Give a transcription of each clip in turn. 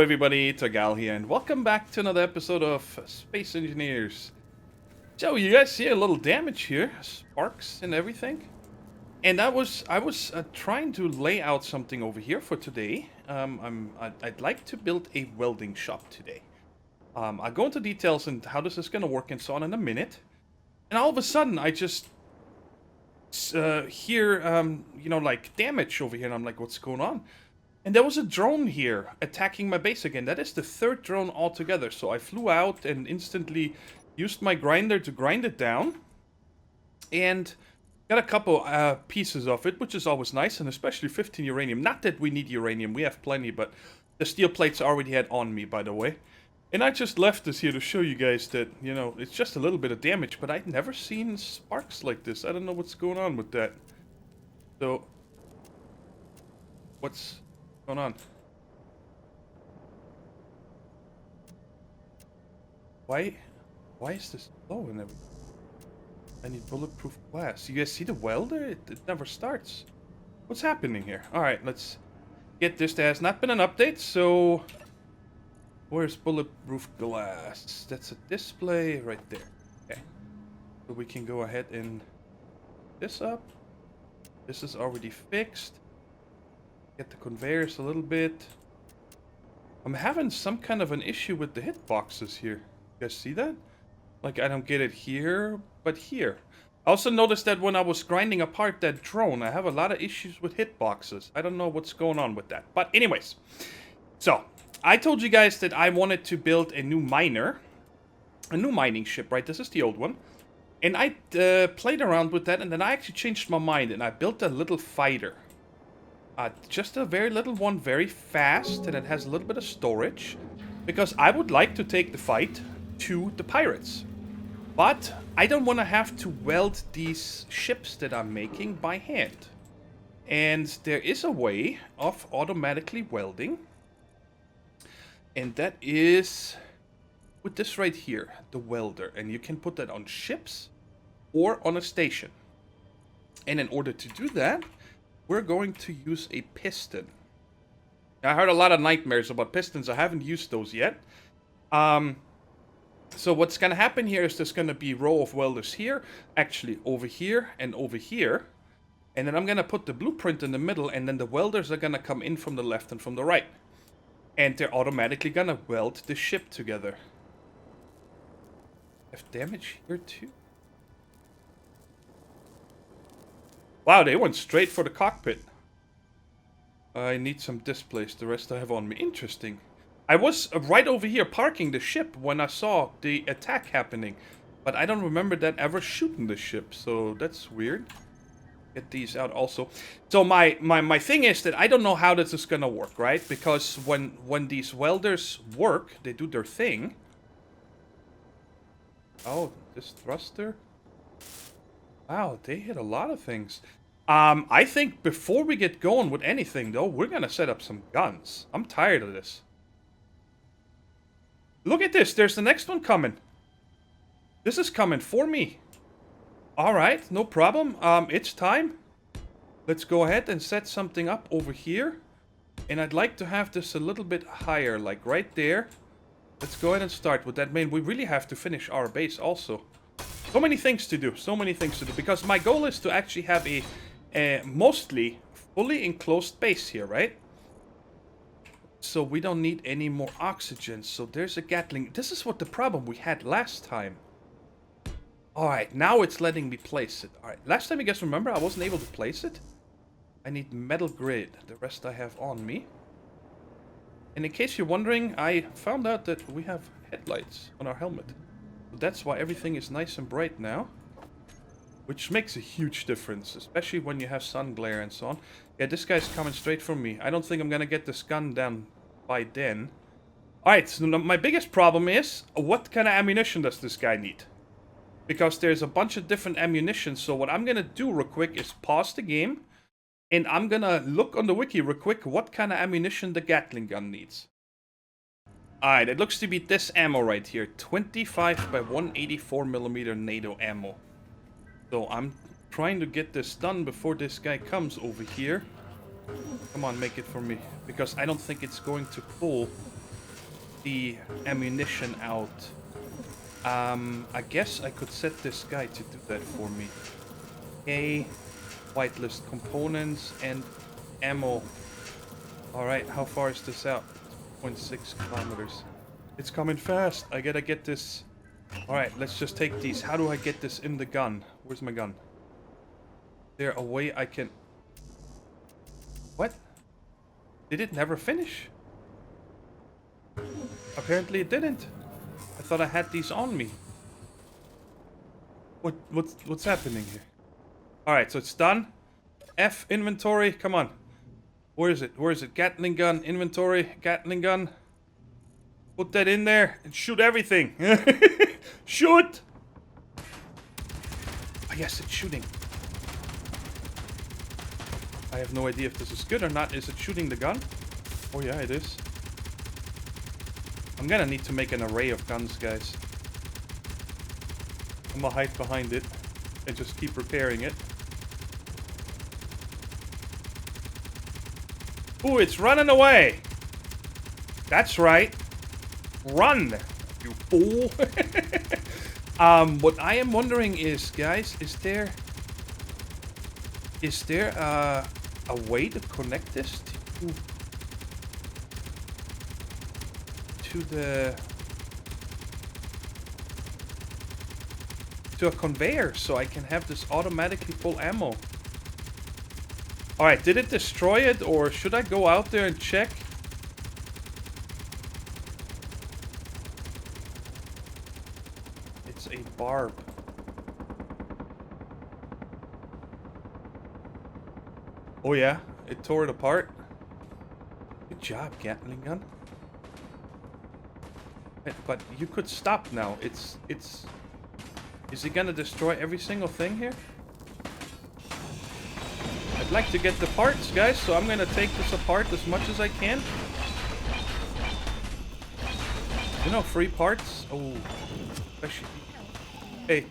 everybody, Thorgal here, and welcome back to another episode of Space Engineers. So you guys see a little damage here, sparks and everything. And I was trying to lay out something over here for today. I'd like to build a welding shop today. I'll go into details and how this is going to work and so on in a minute. And all of a sudden, I just hear, like damage over here, and I'm like, what's going on? And there was a drone here attacking my base again. That is the third drone altogether. So I flew out and instantly used my grinder to grind it down. And got a couple pieces of it, which is always nice. And especially 15 uranium. Not that we need uranium, we have plenty. But the steel plates I already had on me, by the way. And I just left this here to show you guys that, it's just a little bit of damage. But I've never seen sparks like this. I don't know what's going on with that. So, what's going on? Why is this low and everything? I need bulletproof glass. You guys see the welder? It never starts. What's happening here? Alright, let's get this. There has not been an update, so where's bulletproof glass? That's a display right there. Okay. So we can go ahead and this up. This is already fixed. Get the conveyors a little bit. I'm having some kind of an issue with the hitboxes here. You guys see that? Like, I don't get it here, but here. I also noticed that when I was grinding apart that drone, I have a lot of issues with hitboxes. I don't know what's going on with that. But anyways. So, I told you guys that I wanted to build a new miner. A new mining ship, right? This is the old one. And I played around with that, and then I actually changed my mind, and I built a little fighter. Just a very little one, very fast, and it has a little bit of storage. Because I would like to take the fight to the pirates. But I don't want to have to weld these ships that I'm making by hand. And there is a way of automatically welding. And that is with this right here, the welder. And you can put that on ships or on a station. And in order to do that, we're going to use a piston. Now, I heard a lot of nightmares about pistons. I haven't used those yet. So what's going to happen here is there's going to be a row of welders here. Actually, over here and over here. And then I'm going to put the blueprint in the middle. And then the welders are going to come in from the left and from the right. And they're automatically going to weld the ship together. Have damage here too. Wow, they went straight for the cockpit. I need some displays. The rest I have on me. Interesting. I was right over here parking the ship when I saw the attack happening. But I don't remember that ever shooting the ship. So that's weird. Get these out also. So my thing is that I don't know how this is going to work, right? Because when these welders work, they do their thing. Oh, this thruster. Wow, they hit a lot of things. I think before we get going with anything, though, we're gonna set up some guns. I'm tired of this. Look at this. There's the next one coming. This is coming for me. Alright, no problem. It's time. Let's go ahead and set something up over here. And I'd like to have this a little bit higher, like right there. Let's go ahead and start with that. Man, we really have to finish our base also. So many things to do, so many things to do. Because my goal is to actually have a mostly fully enclosed base here, right? So we don't need any more oxygen. So there's a Gatling. This is what the problem we had last time. Alright, now it's letting me place it. Alright, last time you guys remember I wasn't able to place it. I need metal grid. The rest I have on me. And in case you're wondering, I found out that we have headlights on our helmet. That's why everything is nice and bright now. Which makes a huge difference, especially when you have sun glare and so on. Yeah, this guy's coming straight from me. I don't think I'm gonna get this gun down by then. Alright, so my biggest problem is, what kind of ammunition does this guy need? Because there's a bunch of different ammunition, so what I'm gonna do real quick is pause the game. And I'm gonna look on the wiki real quick what kind of ammunition the Gatling gun needs. Alright, it looks to be this ammo right here. 25 by 184mm NATO ammo. So I'm trying to get this done before this guy comes over here. Come on, make it for me. Because I don't think it's going to pull the ammunition out. I guess I could set this guy to do that for me. Okay, whitelist components and ammo. Alright, how far is this out? 0.6 kilometers. It's coming fast. I gotta get this. Alright, let's just take these. How do I get this in the gun? Where's my gun? Is there a way I can... What? Did it never finish? Apparently it didn't. I thought I had these on me. What's happening here? Alright, so it's done. F, inventory, come on. Where is it? Where is it? Gatling gun, inventory, Gatling gun. Put that in there and shoot everything. Shoot! Oh, yes, it's shooting. I have no idea if this is good or not. Is it shooting the gun? Oh, yeah, it is. I'm gonna need to make an array of guns, guys. I'm gonna hide behind it and just keep repairing it. Ooh, it's running away! That's right. Run, you fool. What I am wondering is, guys, is there a way to connect this to a conveyor so I can have this automatically pull ammo? Alright, did it destroy it, or should I go out there and check? It's a barb. Oh yeah, it tore it apart. Good job, Gatling gun. But you could stop now. Is it gonna destroy every single thing here? I'd like to get the parts, guys, so I'm gonna take this apart as much as I can. You know, free parts. Oh, especially. Hey.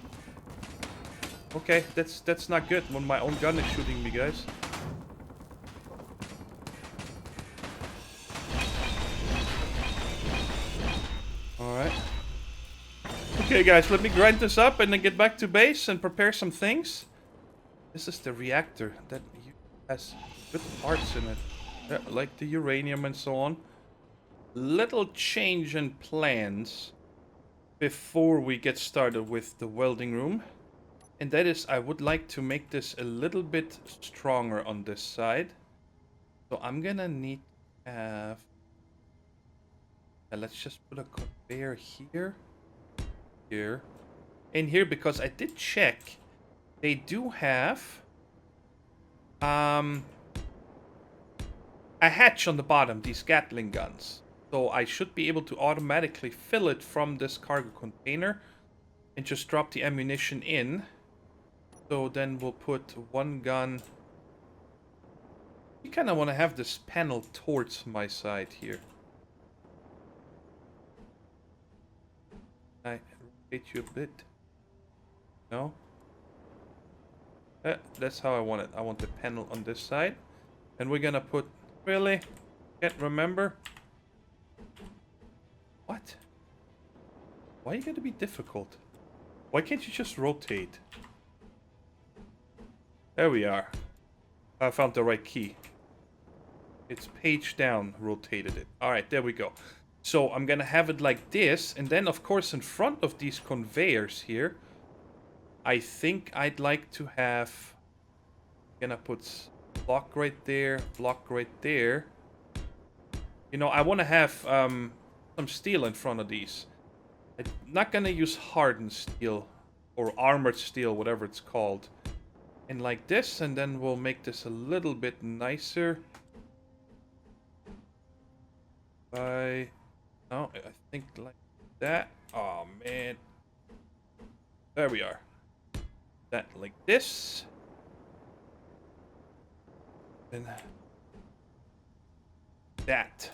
Okay, that's not good when my own gun is shooting me, guys. Alright. Okay, guys, let me grind this up and then get back to base and prepare some things. This is the reactor that has good parts in it. Like the uranium and so on. Little change in plans before we get started with the welding room. And that is, I would like to make this a little bit stronger on this side. So I'm gonna need to have... let's just put a conveyor here. Here. And here, because I did check. They do have... a hatch on the bottom, these Gatling guns. So I should be able to automatically fill it from this cargo container and just drop the ammunition in. So then we'll put one gun. You kind of want to have this panel towards my side here. I rotate you a bit. No? That's how I want it. I want the panel on this side. And we're gonna put... Really? Can't remember? What? Why are you gonna be difficult? Why can't you just rotate? There we are. I found the right key. It's page down, rotated it. Alright, there we go. So I'm gonna have it like this. And then, of course, in front of these conveyors here, I think I'd like to have... I'm gonna put block right there, block right there. You know, I want to have some steel in front of these. I'm not gonna use hardened steel or armored steel, whatever it's called. And like this, and then we'll make this a little bit nicer. No, I think like that. Oh man. There we are. That like this. And that.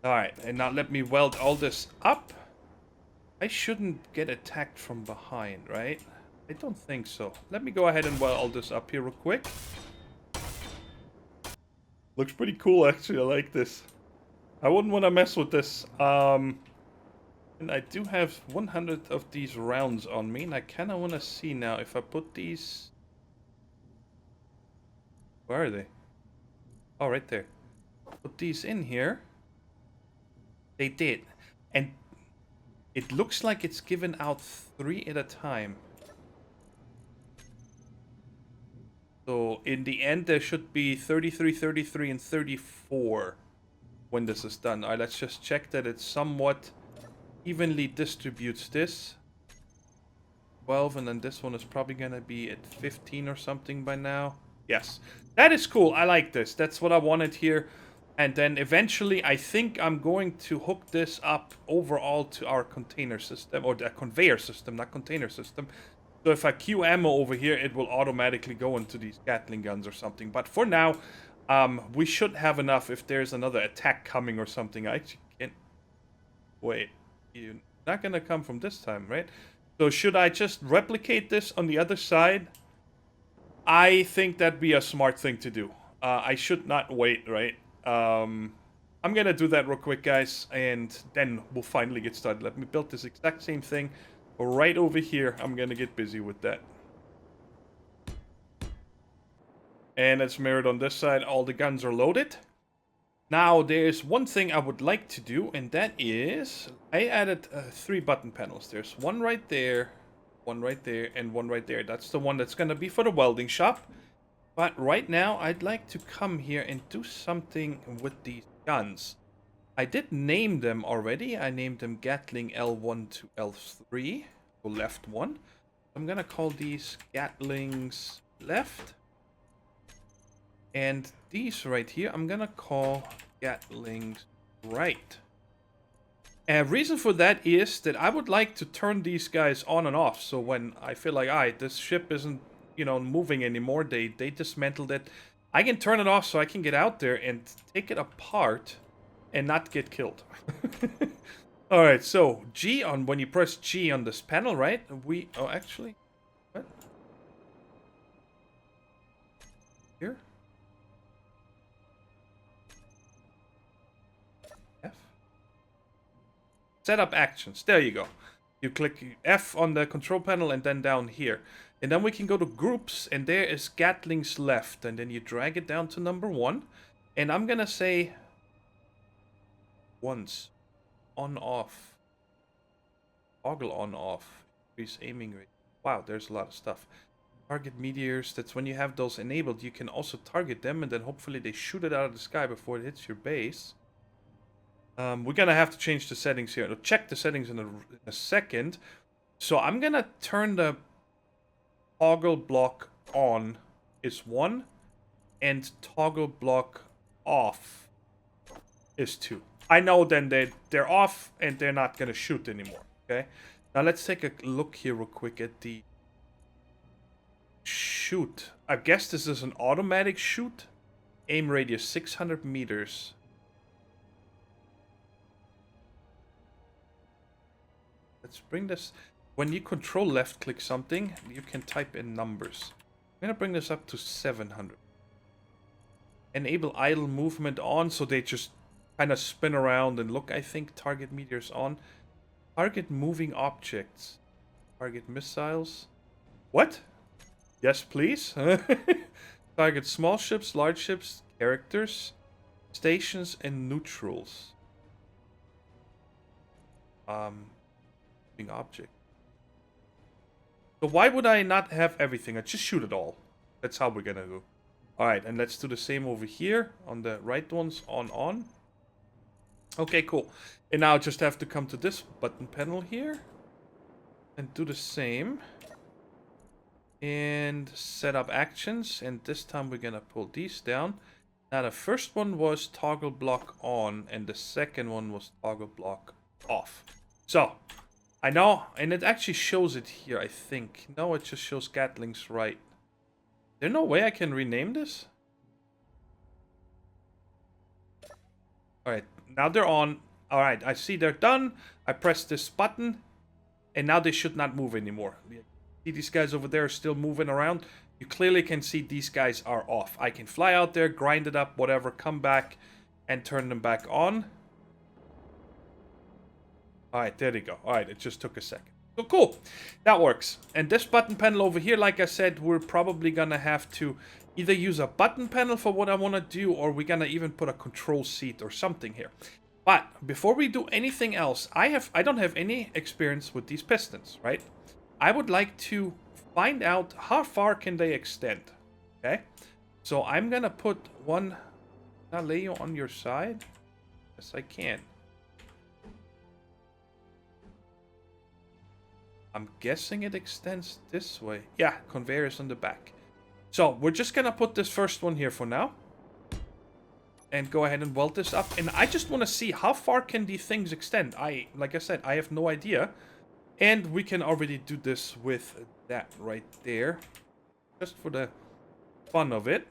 Alright, and now let me weld all this up. I shouldn't get attacked from behind, right? I don't think so. Let me go ahead and weld all this up here real quick. Looks pretty cool, actually. I like this. I wouldn't want to mess with this. And I do have 100 of these rounds on me, and I kind of want to see now if I put these... Where are they? Oh, right there. Put these in here. They did. And it looks like it's given out 3 at a time. So in the end, there should be 33, 33, and 34 when this is done. All right, let's just check that it somewhat evenly distributes this. 12, and then this one is probably going to be at 15 or something by now. Yes, that is cool. I like this. That's what I wanted here. And then eventually, I think I'm going to hook this up overall to our container system, or the conveyor system, not container system. So if I queue ammo over here, it will automatically go into these Gatling guns or something. But for now, we should have enough if there's another attack coming or something. I actually can't... Wait, you're not going to come from this time, right? So should I just replicate this on the other side? I think that'd be a smart thing to do. I should not wait, right? I'm going to do that real quick, guys, and then we'll finally get started. Let me build this exact same thing right over here. I'm going to get busy with that. And it's mirrored on this side. All the guns are loaded. Now, there's one thing I would like to do, and that is... I added 3 button panels. There's one right there, one right there, and one right there. That's the one that's going to be for the welding shop. But right now, I'd like to come here and do something with these guns. I did name them already. I named them Gatling L1 to L3, so left one. I'm going to call these Gatlings left. And these right here, I'm going to call Gatlings right. And reason for that is that I would like to turn these guys on and off. So when I feel like, alright, this ship isn't, you know, moving anymore, they dismantled it. I can turn it off so I can get out there and take it apart and not get killed. Alright, so G on, when you press G on this panel, right? Oh, actually, what? Here? F? Set up actions. There you go. You click F on the control panel and then down here. And then we can go to groups, and there is Gatlings left. And then you drag it down to number 1. And I'm gonna say once. On off. Toggle on off. Increase aiming rate. Wow, there's a lot of stuff. Target meteors. That's when you have those enabled. You can also target them, and then hopefully they shoot it out of the sky before it hits your base. We're gonna have to change the settings here. I'll check the settings in a second. So I'm gonna turn the toggle block on is 1, and toggle block off is 2. I know then they're off and they're not gonna shoot anymore. Okay. Now let's take a look here real quick at the shoot. I guess this is an automatic shoot. Aim radius 600 meters. Let's bring this. When you control left click something, you can type in numbers. I'm gonna bring this up to 700. Enable idle movement on, so they just kind of spin around and look. I think target meteors on. Target moving objects. Target missiles. What? Yes, please. Target small ships, large ships, characters, stations, and neutrals. Moving object. So why would I not have everything? I just shoot it all. That's how we're gonna go. Alright, and let's do the same over here. On the right ones, on. Okay, cool. And now I just have to come to this button panel here. And do the same. And set up actions. And this time we're gonna pull these down. Now the first one was toggle block on. And the second one was toggle block off. So, I know, and it actually shows it here, I think. No, it just shows Gatlings right. There's no way I can rename this? Alright, now they're on. Alright, I see they're done. I press this button, and now they should not move anymore. See these guys over there are still moving around? You clearly can see these guys are off. I can fly out there, grind it up, whatever, come back, and turn them back on. Alright, there they go. Alright, it just took a second. So cool. That works. And this button panel over here, like I said, we're probably gonna have to either use a button panel for what I want to do, or we're gonna even put a control seat or something here. But before we do anything else, I don't have any experience with these pistons, right? I would like to find out how far can they extend. Okay? So I'm gonna put one. Can I lay you on your side? Yes, I can. I'm guessing it extends this way. Yeah, conveyor is on the back. So we're just gonna put this first one here for now. And go ahead and weld this up. And I just want to see how far can these things extend. Like I said, I have no idea. And we can already do this with that right there. Just for the fun of it.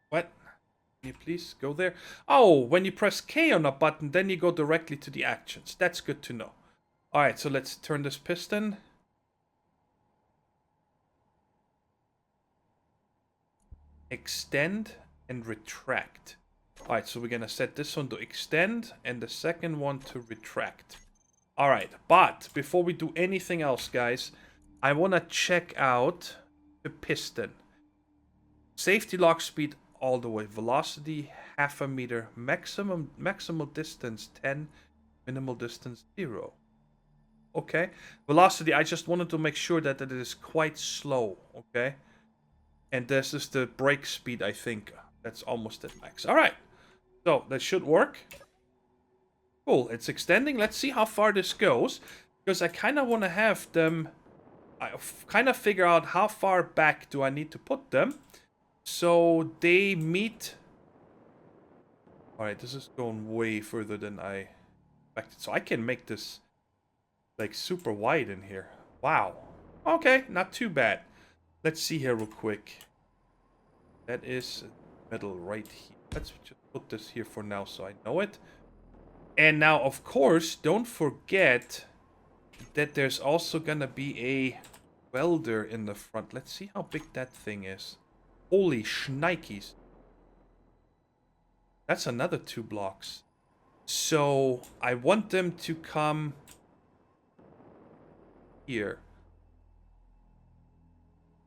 What? Can you please go there? Oh, when you press K on a button, then you go directly to the actions. That's good to know. Alright, so let's turn this piston. Extend and retract. Alright, so we're gonna set this one to extend and the second one to retract. Alright, but before we do anything else, guys, I wanna check out the piston. Safety lock speed all the way. Velocity, 0.5 meter. Maximal distance, 10. Minimal distance, 0. Okay. Velocity, I just wanted to make sure that it is quite slow. Okay. And this is the brake speed, I think. That's almost at max. Alright. So, that should work. Cool. It's extending. Let's see how far this goes. Because I kind of want to have them... I kind of figure out how far back do I need to put them. So, they meet... Alright, this is going way further than I expected. So, I can make this... like super wide in here. Wow. Okay, not too bad. Let's see here real quick. That is metal right here. Let's just put this here for now so I know it. And now, of course, don't forget that there's also gonna be a welder in the front. Let's see how big that thing is. Holy shnikes. That's another 2 blocks. So, I want them to come... here.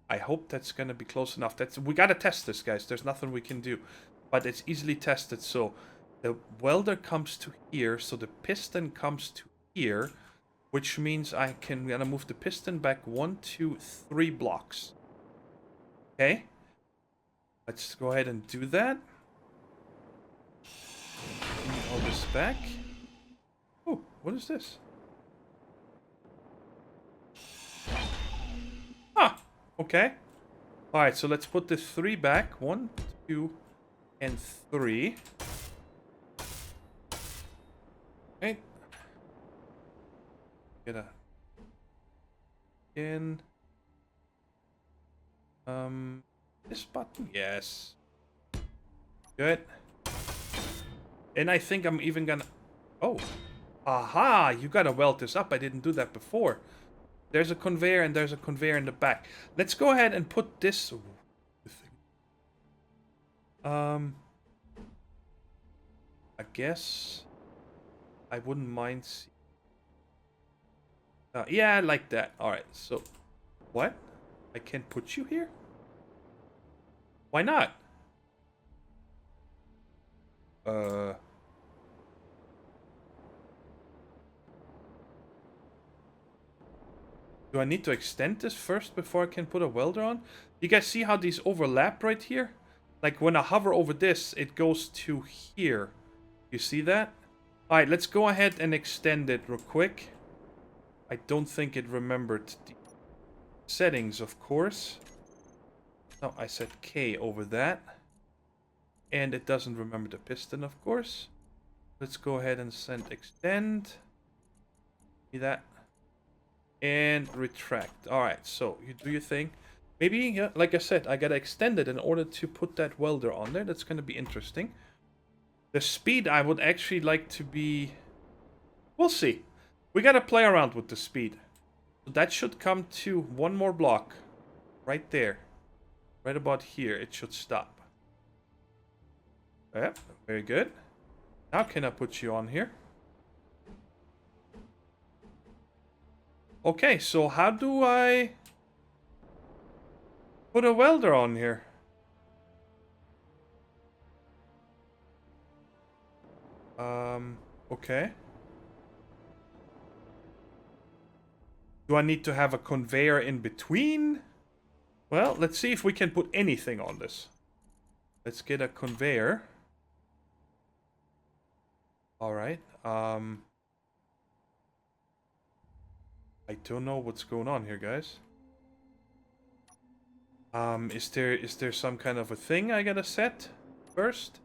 I hope that's gonna be close enough. We gotta test this, guys. There's nothing we can do, but it's easily tested. So the welder comes to here, so the piston comes to here, which means gonna move the piston back 1, 2, 3 blocks. Okay, let's go ahead and do that. Move all this back. Oh, what is this? Okay. Alright, so let's put the 3 back. 1, 2, and 3. Okay. Get a... in... this button? Yes. Good. And I think I'm even gonna... oh. Aha! You gotta weld this up. I didn't do that before. There's a conveyor and there's a conveyor in the back. Let's go ahead and put this... I guess... I wouldn't mind... yeah, I like that. Alright, so... what? I can't put you here? Why not? Do I need to extend this first before I can put a welder on? You guys see how these overlap right here? Like when I hover over this, it goes to here. You see that? Alright, let's go ahead and extend it real quick. I don't think it remembered the settings, of course. No, I said K over that. And it doesn't remember the piston, of course. Let's go ahead and send extend. See that? And retract. Alright, so you do your thing. Maybe, yeah, like I said, I gotta extend it in order to put that welder on there. That's gonna be interesting. The speed I would actually like to be... we'll see. We gotta play around with the speed. So that should come to 1 more block. Right there. Right about here, it should stop. Yep, very good. Now can I put you on here? Okay, so how do I put a welder on here? Okay. Do I need to have a conveyor in between? Well, let's see if we can put anything on this. Let's get a conveyor. Alright, I don't know what's going on here, guys. Is there some kind of a thing I gotta set first?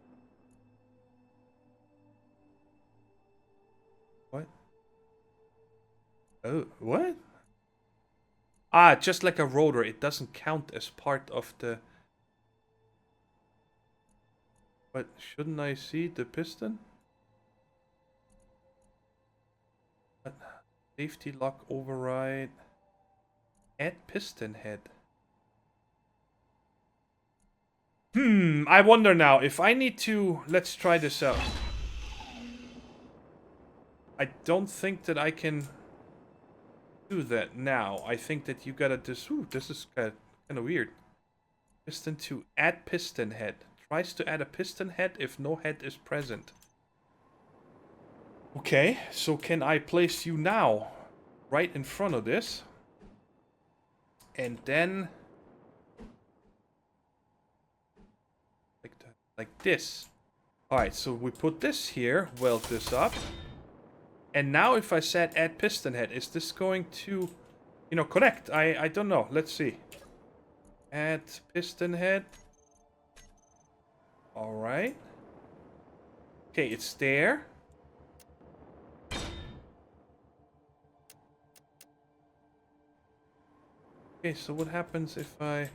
What? Oh, what? Ah, just like a rotor, it doesn't count as part of the... But shouldn't I see the piston? What? Safety lock override. Add piston head. I wonder now if I need to... Let's try this out. I don't think that I can do that now. I think that you gotta just... Ooh, this is kind of weird. Piston to add piston head. Tries to add a piston head if no head is present. Okay, so can I place you now? Right in front of this. And then... Like this. Alright, so we put this here, weld this up. And now if I said add piston head, is this going to, you know, connect? I don't know. Let's see. Add piston head. Alright. Okay, it's there. Okay, so what happens if I...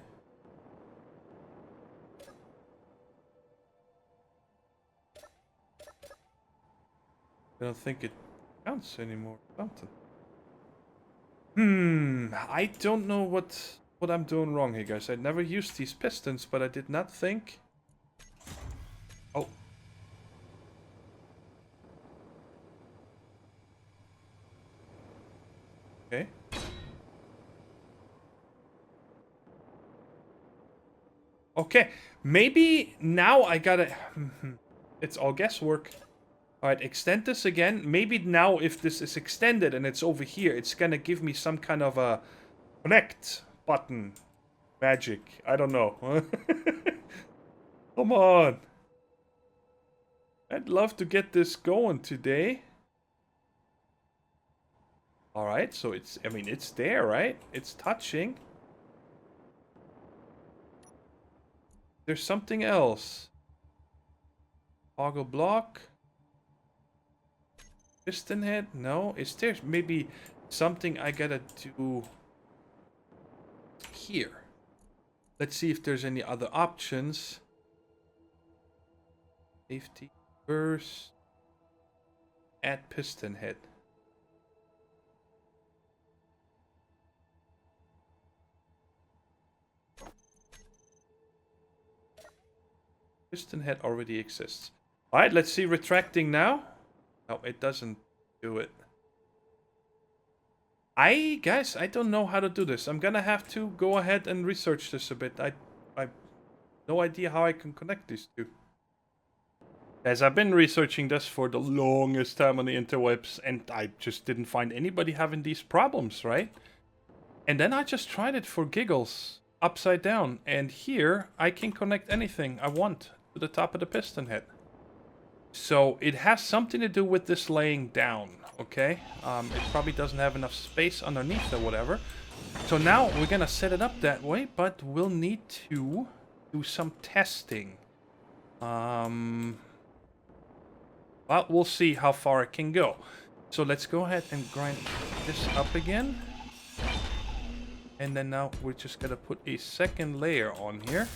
I don't think it counts anymore. Something. I don't know what I'm doing wrong here, guys. I never used these pistons, but I did not think... Oh. Okay. Okay, maybe now I gotta... It's all guesswork. Alright, extend this again. Maybe now if this is extended and it's over here, it's gonna give me some kind of a connect button. Magic. I don't know. Come on. I'd love to get this going today. Alright, so it's... I mean, it's there, right? It's touching. There's something else. Toggle block. Piston head? No. Is there maybe something I gotta do here? Let's see if there's any other options. Safety burst. Add piston head. Piston head already exists. Alright, let's see retracting now. No, it doesn't do it. Guys, I don't know how to do this. I'm gonna have to go ahead and research this a bit. I no idea how I can connect these two. As I've been researching this for the longest time on the interwebs, and I just didn't find anybody having these problems, right? And then I just tried it for giggles, upside down, and here I can connect anything I want to the top of the piston head. So it has something to do with this laying down, okay? It probably doesn't have enough space underneath or whatever. So now we're gonna set it up that way, but we'll need to do some testing. Well, we'll see how far it can go. So let's go ahead and grind this up again. And then now we're just gonna put a second layer on here.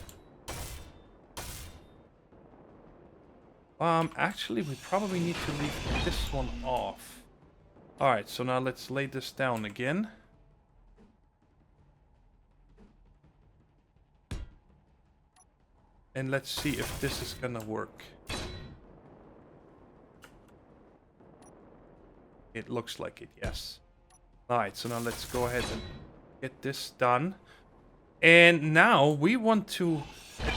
Actually, we probably need to leave this one off. Alright, so now let's lay this down again. And let's see if this is gonna work. It looks like it, yes. Alright, so now let's go ahead and get this done. And now we want to...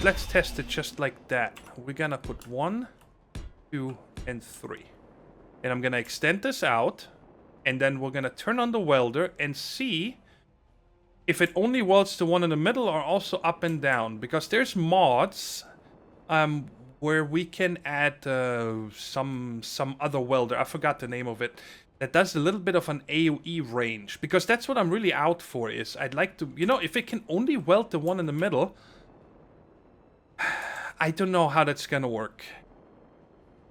Let's test it just like that. We're gonna put 1, 2, and 3. And I'm gonna extend this out. And then we're gonna turn on the welder and see if it only welds the one in the middle or also up and down. Because there's mods where we can add some other welder. I forgot the name of it. That does a little bit of an AoE range. Because that's what I'm really out for is I'd like to... You know, if it can only weld the one in the middle... I don't know how that's gonna work.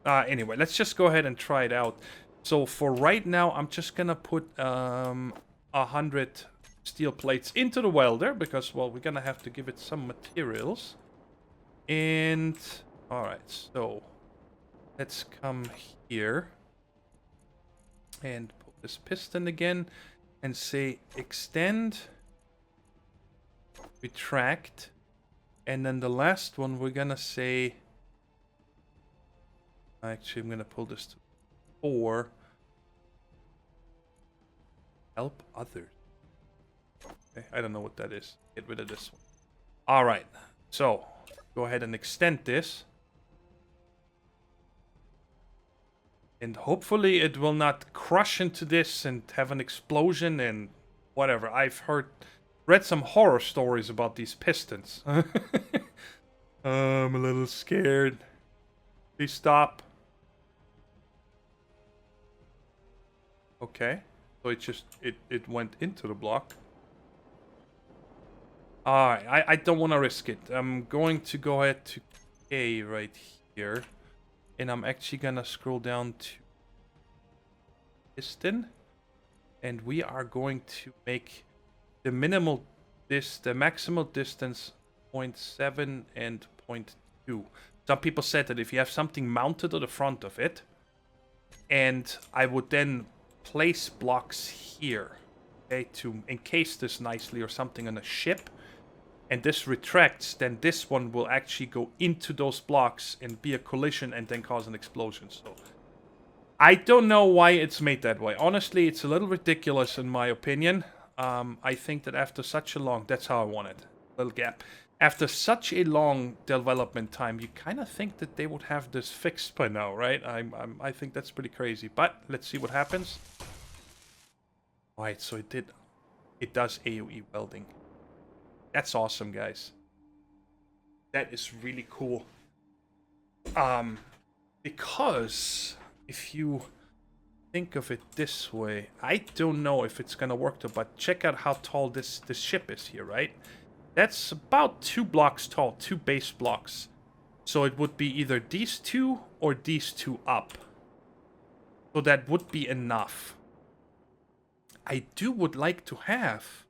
Anyway, let's just go ahead and try it out. So for right now, I'm just gonna put 100 steel plates into the welder. Because, well, we're gonna have to give it some materials. And... Alright, so... Let's come here. And put this piston again. And say extend. Retract. And then the last one we're gonna say... Actually, I'm gonna pull this to 4. Help others. Okay, I don't know what that is. Get rid of this one. Alright, so go ahead and extend this. And hopefully it will not crush into this and have an explosion and whatever. I've read some horror stories about these pistons. I'm a little scared. Please stop. Okay. So it went into the block. Alright, I don't want to risk it. I'm going to go ahead to K right here. And I'm actually gonna scroll down to piston. And we are going to make the maximal distance 0.7 and 0.2. Some people said that if you have something mounted to the front of it, and I would then place blocks here, okay, to encase this nicely or something on a ship, and this retracts, then this one will actually go into those blocks and be a collision and then cause an explosion. So I don't know why it's made that way. Honestly, it's a little ridiculous in my opinion. I think that after such a long... That's how I want it. Little gap. After such a long development time, you kind of think that they would have this fixed by now, right? I think that's pretty crazy. But let's see what happens. Alright, so it does AoE welding. That's awesome, guys. That is really cool. Because if you think of it this way, I don't know if it's gonna work though, but check out how tall this ship is here, right? That's about 2 blocks tall, 2 base blocks. So it would be either these 2 or these 2 up. So that would be enough. I would like to have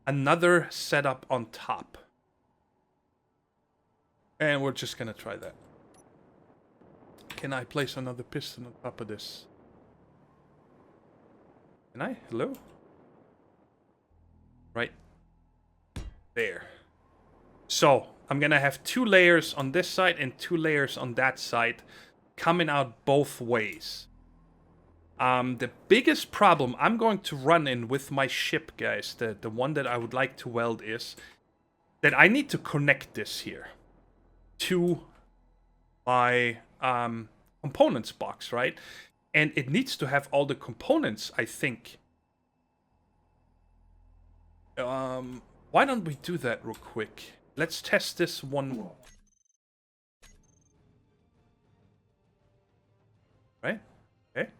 another setup on top. And we're just gonna try that. Can I place another piston on top of this? Can I? Hello? Right there. So, I'm gonna have 2 layers on this side and 2 layers on that side coming out both ways. The biggest problem I'm going to run in with my ship, guys, the one that I would like to weld, is that I need to connect this here to my components box, right? And it needs to have all the components, I think. Why don't we do that real quick? Let's test this one. Right? Okay.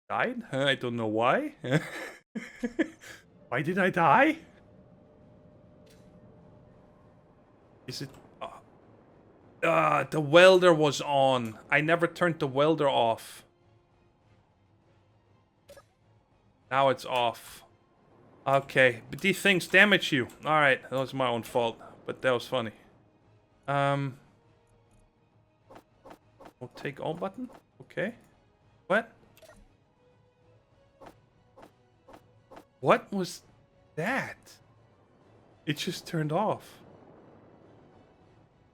Died? I don't know why. Why did I die? Is it... the welder was on. I never turned the welder off. Now it's off. Okay, but these things damage you. Alright, that was my own fault. But that was funny. We'll take all button. Okay. What? What was that? It just turned off.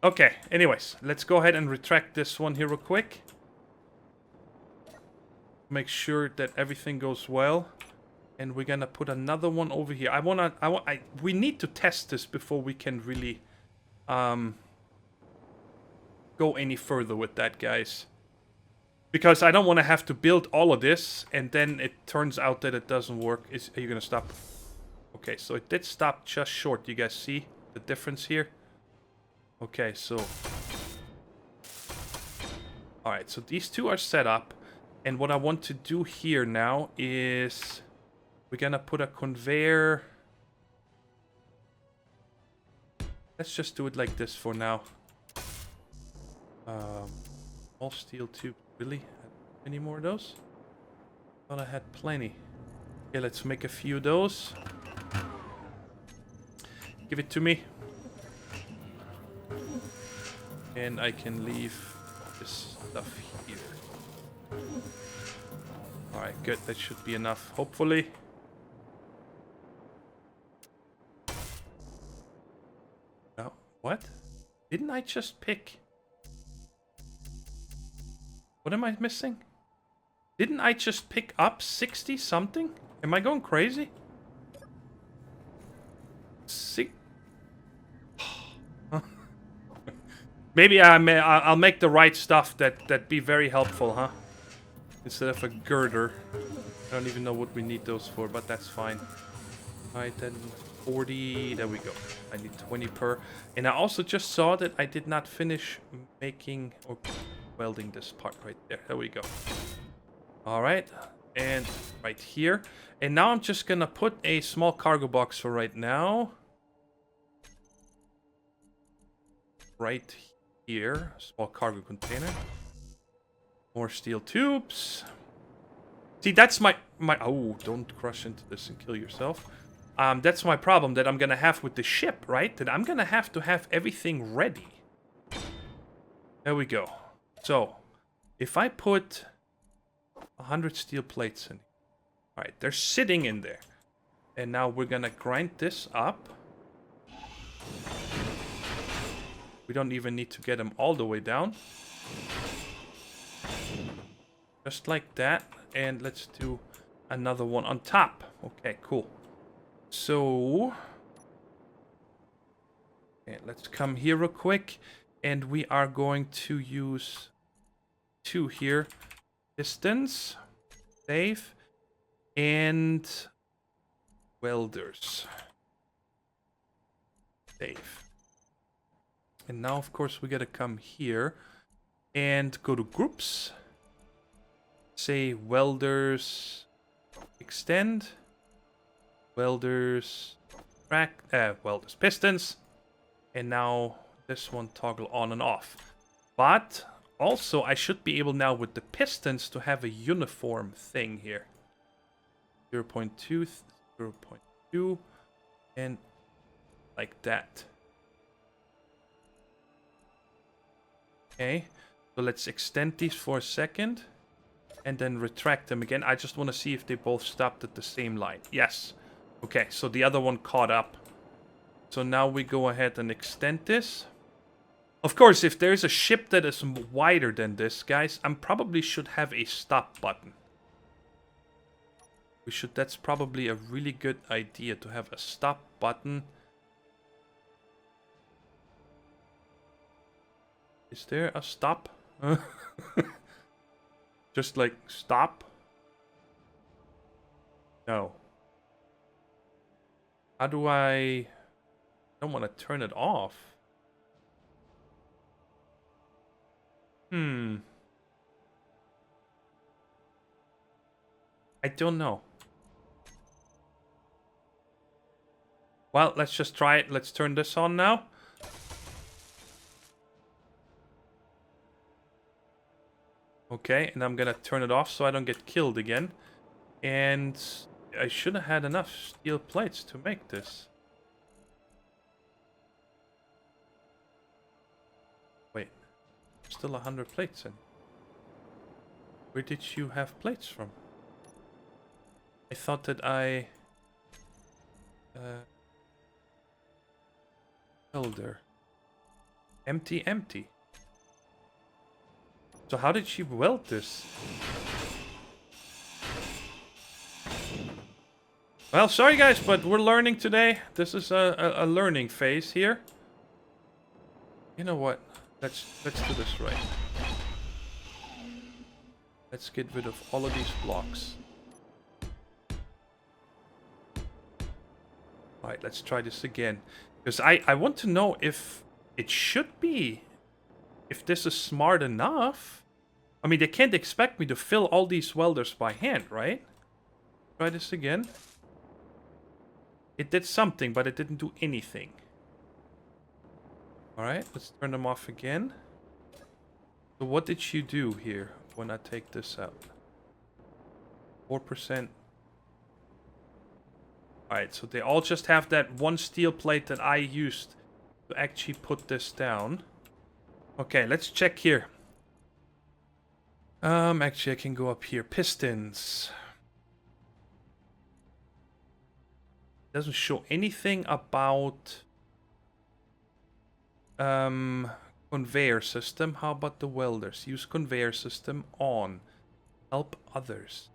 Okay, anyways, let's go ahead and retract this one here real quick. Make sure that everything goes well. And we're gonna put another one over here. We need to test this before we can really go any further with that, guys. Because I don't want to have to build all of this, and then it turns out that it doesn't work. Are you gonna stop? Okay, so it did stop just short. You guys see the difference here? Okay, so... Alright, so these two are set up. And what I want to do here now is... We're gonna put a conveyor... Let's just do it like this for now. All steel tube. Really? Any more of those? Thought I had plenty. Okay, let's make a few of those. Give it to me. And I can leave this stuff here. Alright, good. That should be enough, hopefully. Oh, what? Didn't I just pick... What am I missing? Didn't I just pick up 60 something? Am I going crazy? Maybe I'll make the right stuff that'd be very helpful, huh? Instead of a girder. I don't even know what we need those for, but that's fine. Alright, then 40. There we go. I need 20 per. And I also just saw that I did not finish making or welding this part right there. There we go. Alright. And right here. And now I'm just gonna put a small cargo box for right now. Right here. Small cargo container. More steel tubes. See, that's my... Oh, don't crush into this and kill yourself. That's my problem that I'm gonna have with the ship, right? That I'm gonna have to have everything ready. There we go. So, if I put 100 steel plates in... Alright, they're sitting in there. And now we're gonna grind this up. We don't even need to get them all the way down. Just like that. And let's do another one on top. Okay, cool. So... Okay, let's come here real quick. And we are going to use 2 here. Pistons. Save. And... welders. Save. And now, of course, we gotta come here. And go to groups. Say welders. Extend. Welders. Track. Welders. Pistons. And now... this one toggle on and off. But also I should be able now with the pistons to have a uniform thing here. 0.2, 0.2, and like that. Okay, so let's extend these for a second and then retract them again. I just want to see if they both stopped at the same line. Yes. Okay, so the other one caught up. So now we go ahead and extend this. Of course, if there's a ship that is wider than this, guys, I probably should have a stop button. That's probably a really good idea to have a stop button. Is there a stop? Just like stop? No. How do I don't want to turn it off. I don't know. Well, let's just try it. Let's turn this on now. Okay, and I'm gonna turn it off so I don't get killed again. And I should have had enough steel plates to make this. Wait, still 100 plates in. Where did you have plates from? I thought that I... Welder. Empty, empty. So how did she weld this? Well, sorry guys, but we're learning today. This is a learning phase here. You know what? Let's do this right. Let's get rid of all of these blocks. Alright, let's try this again. Because I want to know if it should be... If this is smart enough. I mean, they can't expect me to fill all these welders by hand, right? Try this again. It did something, but it didn't do anything. Alright, let's turn them off again. So what did you do here when I take this out? 4%. Alright, so they all just have that one steel plate that I used to actually put this down. Okay, let's check here. Actually I can go up here. Pistons. Doesn't show anything about conveyor system. How about the welders? Use conveyor system on. Help others.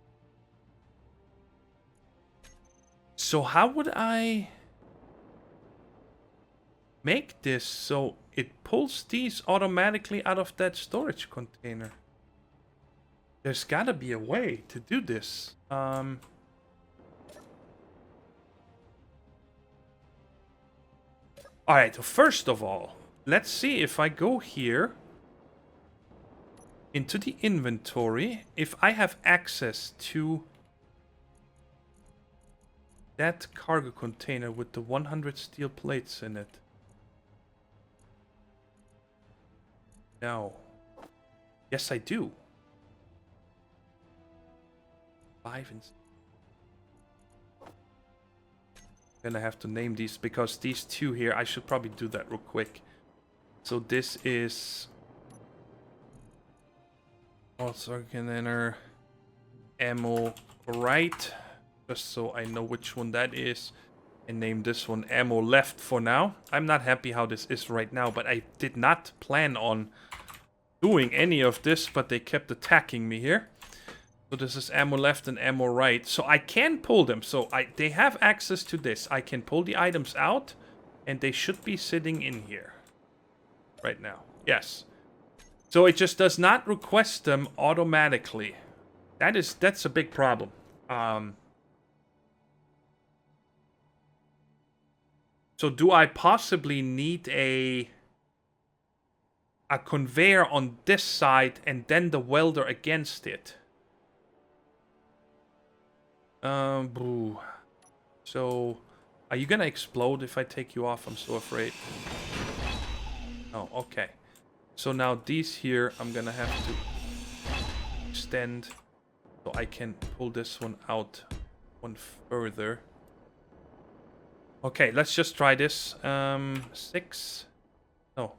So how would I make this so it pulls these automatically out of that storage container? There's gotta be a way to do this. Alright, so first of all, let's see if I go here into the inventory, if I have access to that cargo container with the 100 steel plates in it. No. Yes, I do. 5 and... I'm gonna have to name these because these two here, I should probably do that real quick. So this is... also container ammo right. Just so I know which one that is. And name this one ammo left for now. I'm not happy how this is right now, but I did not plan on doing any of this, but they kept attacking me here. So this is ammo left and ammo right. So I can pull them. So they have access to this. I can pull the items out, and they should be sitting in here right now. Yes. So it just does not request them automatically. That's a big problem. So do I possibly need a conveyor on this side and then the welder against it? Boo. So, are you gonna explode if I take you off? I'm so afraid. Oh, okay. So now these here, I'm gonna have to extend so I can pull this one out one further. Okay, let's just try this. 6. No.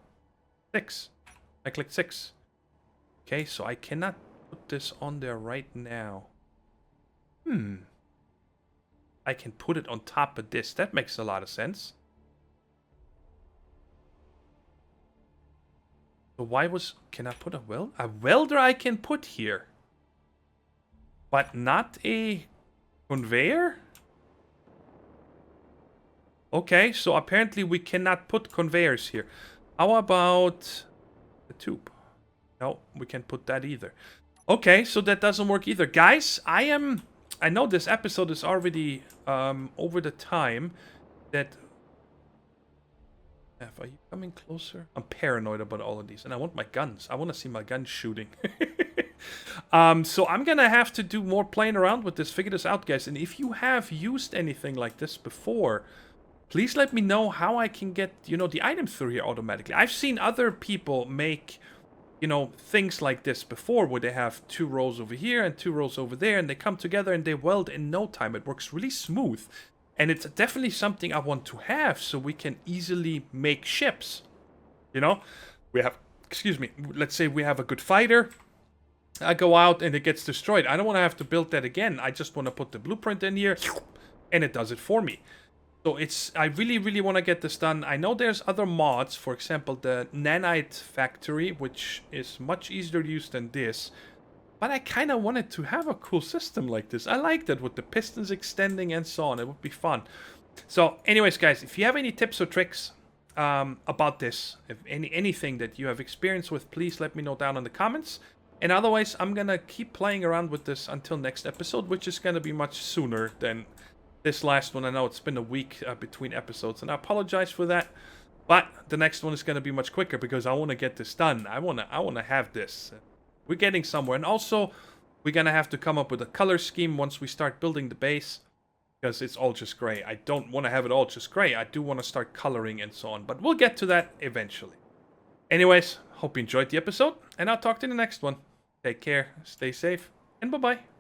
6. I clicked 6. Okay, so I cannot put this on there right now. I can put it on top of this. That makes a lot of sense. So why was... Can I put a welder? A welder I can put here. But not a conveyor? Okay, so apparently we cannot put conveyors here. How about the tube? No, we can't put that either. Okay, so that doesn't work either. Guys, I know this episode is already over the time that... Are you coming closer? I'm paranoid about all of these, and I want my guns. I want to see my guns shooting. So I'm gonna have to do more playing around with this, figure this out, guys. And if you have used anything like this before, please let me know how I can get, you know, the items through here automatically. I've seen other people make, you know, things like this before, where they have 2 rows over here and 2 rows over there, and they come together and they weld in no time. It works really smooth. And it's definitely something I want to have so we can easily make ships. You know, we have, excuse me, let's say we have a good fighter. I go out and it gets destroyed. I don't want to have to build that again. I just want to put the blueprint in here and it does it for me. So I really, really want to get this done. I know there's other mods, for example, the nanite factory, which is much easier to use than this. But I kind of wanted to have a cool system like this. I like that with the pistons extending and so on. It would be fun. So anyways, guys, if you have any tips or tricks about this, if anything that you have experience with, please let me know down in the comments. And otherwise, I'm going to keep playing around with this until next episode, which is going to be much sooner than this last one. I know it's been a week between episodes, and I apologize for that. But the next one is going to be much quicker because I want to get this done. I want to have this. We're getting somewhere. And also, we're going to have to come up with a color scheme once we start building the base. Because it's all just gray. I don't want to have it all just gray. I do want to start coloring and so on. But we'll get to that eventually. Anyways, hope you enjoyed the episode. And I'll talk to you in the next one. Take care, stay safe, and bye-bye.